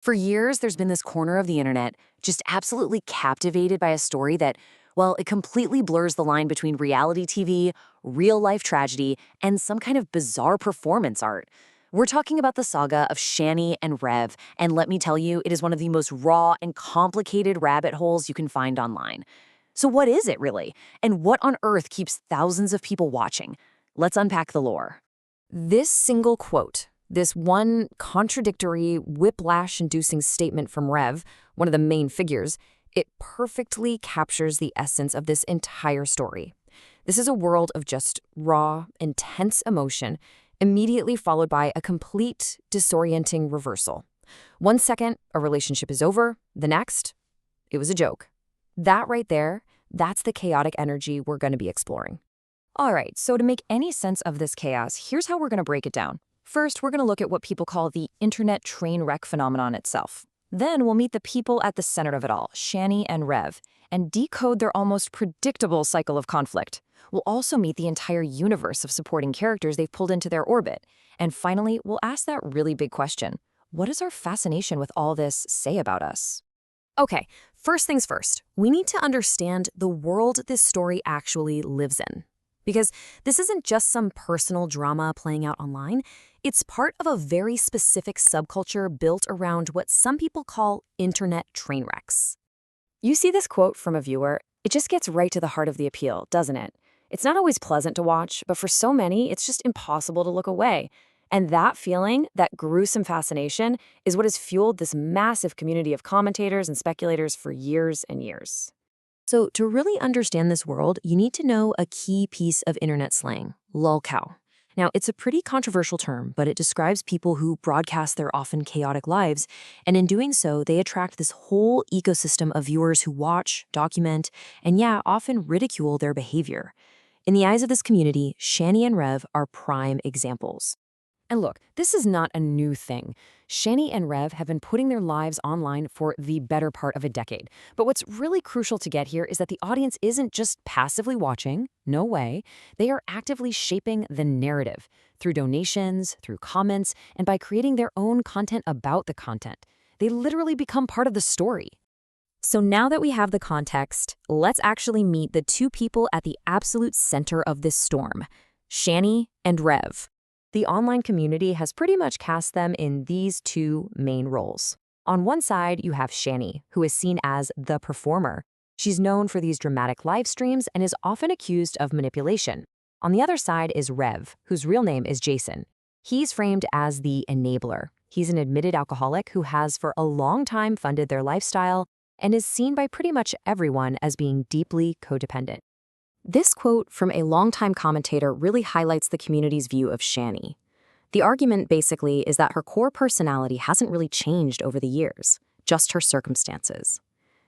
For years, there's been this corner of the internet just absolutely captivated by a story that, well, it completely blurs the line between reality TV, real-life tragedy, and some kind of bizarre performance art. We're talking about the saga of Shanny and Rev, and let me tell you, it is one of the most raw and complicated rabbit holes you can find online. So what is it really? And what on earth keeps thousands of people watching? Let's unpack the lore. This single quote, this one contradictory, whiplash-inducing statement from Rev, one of the main figures, it perfectly captures the essence of this entire story. This is a world of just raw, intense emotion, immediately followed by a complete, disorienting reversal. 1 second, a relationship is over. The next, it was a joke. That right there, that's the chaotic energy we're going to be exploring. All right, so to make any sense of this chaos, here's how we're going to break it down. First, we're going to look at what people call the internet train wreck phenomenon itself. Then we'll meet the people at the center of it all, Shanny and Rev, and decode their almost predictable cycle of conflict. We'll also meet the entire universe of supporting characters they've pulled into their orbit. And finally, we'll ask that really big question. What does our fascination with all this say about us? Okay, first things first, we need to understand the world this story actually lives in. Because this isn't just some personal drama playing out online, it's part of a very specific subculture built around what some people call internet train wrecks. You see this quote from a viewer, it just gets right to the heart of the appeal, doesn't it? It's not always pleasant to watch, but for so many, it's just impossible to look away. And that feeling, that gruesome fascination, is what has fueled this massive community of commentators and speculators for years and years. So to really understand this world, you need to know a key piece of internet slang, lolcow. Now, it's a pretty controversial term, but it describes people who broadcast their often chaotic lives, and in doing so, they attract this whole ecosystem of viewers who watch, document, and often ridicule their behavior. In the eyes of this community, Shanny and Rev are prime examples. And look, this is not a new thing. Shanny and Rev have been putting their lives online for the better part of a decade. But what's really crucial to get here is that the audience isn't just passively watching. No way. They are actively shaping the narrative through donations, through comments, and by creating their own content about the content. They literally become part of the story. So now that we have the context, let's actually meet the two people at the absolute center of this storm, Shanny and Rev. The online community has pretty much cast them in these two main roles. On one side, you have Shanny, who is seen as the performer. She's known for these dramatic live streams and is often accused of manipulation. On the other side is Rev, whose real name is Jason. He's framed as the enabler. He's an admitted alcoholic who has for a long time funded their lifestyle and is seen by pretty much everyone as being deeply codependent. This quote from a longtime commentator really highlights the community's view of Shanny. The argument basically is that her core personality hasn't really changed over the years, just her circumstances.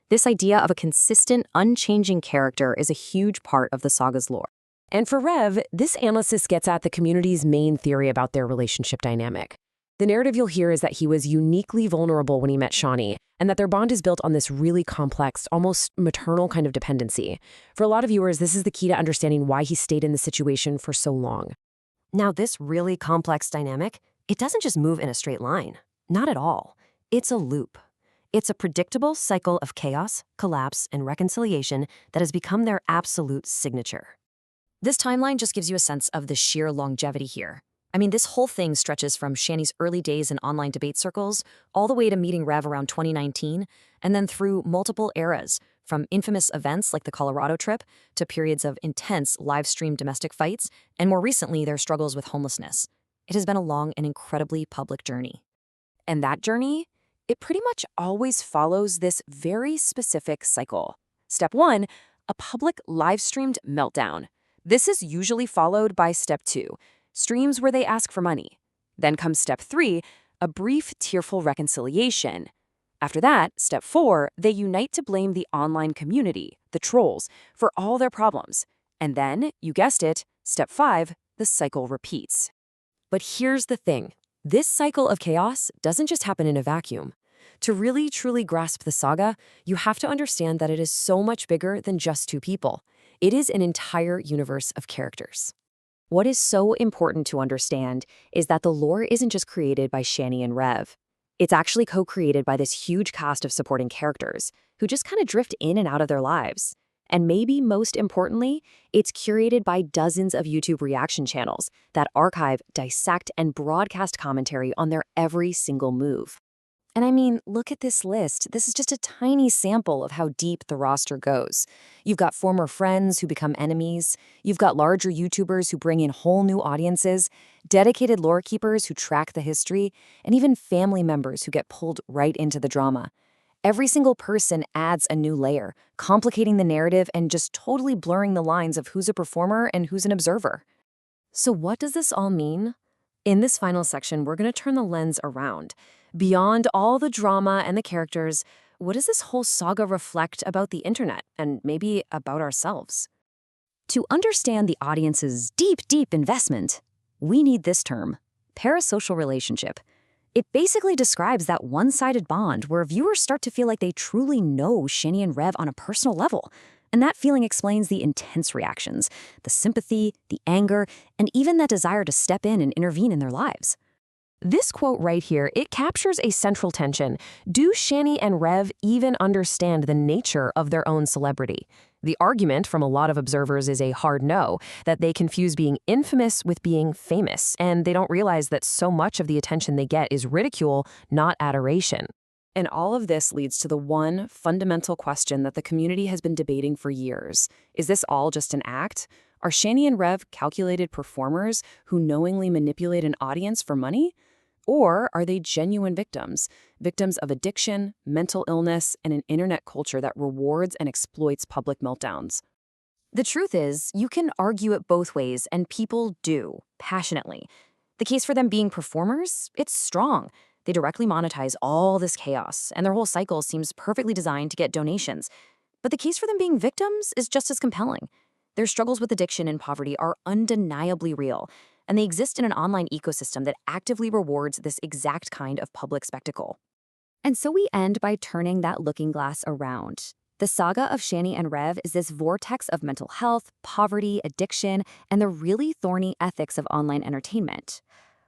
This idea of a consistent, unchanging character is a huge part of the saga's lore. And for Rev, this analysis gets at the community's main theory about their relationship dynamic. The narrative you'll hear is that he was uniquely vulnerable when he met Shanny, and that their bond is built on this really complex, almost maternal kind of dependency. For a lot of viewers, this is the key to understanding why he stayed in the situation for so long. Now, this really complex dynamic, it doesn't just move in a straight line. Not at all. It's a loop. It's a predictable cycle of chaos, collapse, and reconciliation that has become their absolute signature. This timeline just gives you a sense of the sheer longevity here. I mean, this whole thing stretches from Shanny's early days in online debate circles all the way to meeting Rev around 2019, and then through multiple eras, from infamous events like the Colorado trip to periods of intense live-stream domestic fights, and more recently, their struggles with homelessness. It has been a long and incredibly public journey. And that journey, it pretty much always follows this very specific cycle. Step 1, a public live-streamed meltdown. This is usually followed by Step 2, streams where they ask for money. Then comes Step 3, a brief, tearful reconciliation. After that, Step 4, they unite to blame the online community, the trolls, for all their problems. And then, you guessed it, Step 5, the cycle repeats. But here's the thing. This cycle of chaos doesn't just happen in a vacuum. To really, truly grasp the saga, you have to understand that it is so much bigger than just two people. It is an entire universe of characters. What is so important to understand is that the lore isn't just created by Shanny and Rev. It's actually co-created by this huge cast of supporting characters who just kind of drift in and out of their lives. And maybe most importantly, it's curated by dozens of YouTube reaction channels that archive, dissect, and broadcast commentary on their every single move. And I mean, look at this list. This is just a tiny sample of how deep the roster goes. You've got former friends who become enemies. You've got larger YouTubers who bring in whole new audiences, dedicated lore keepers who track the history, and even family members who get pulled right into the drama. Every single person adds a new layer, complicating the narrative and just totally blurring the lines of who's a performer and who's an observer. So what does this all mean? In this final section, we're going to turn the lens around. Beyond all the drama and the characters, what does this whole saga reflect about the internet and maybe about ourselves? To understand the audience's deep, deep investment, we need this term, parasocial relationship. It basically describes that one-sided bond where viewers start to feel like they truly know Shanny and Rev on a personal level. And that feeling explains the intense reactions, the sympathy, the anger, and even that desire to step in and intervene in their lives. This quote right here, it captures a central tension. Do Shanny and Rev even understand the nature of their own celebrity? The argument from a lot of observers is a hard no, that they confuse being infamous with being famous, and they don't realize that so much of the attention they get is ridicule, not adoration. And all of this leads to the one fundamental question that the community has been debating for years. Is this all just an act? Are Shanny and Rev calculated performers who knowingly manipulate an audience for money? Or are they genuine victims of addiction, mental illness, and an internet culture that rewards and exploits public meltdowns? The truth is, you can argue it both ways, and people do, passionately. The case for them being performers, it's strong. They directly monetize all this chaos, and their whole cycle seems perfectly designed to get donations. But the case for them being victims is just as compelling. Their struggles with addiction and poverty are undeniably real, and they exist in an online ecosystem that actively rewards this exact kind of public spectacle. And so we end by turning that looking glass around. The saga of Shanny and Rev is this vortex of mental health, poverty, addiction, and the really thorny ethics of online entertainment.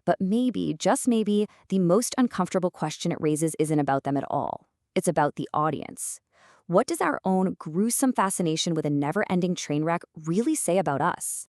But maybe, just maybe, the most uncomfortable question it raises isn't about them at all. It's about the audience. What does our own gruesome fascination with a never-ending train wreck really say about us?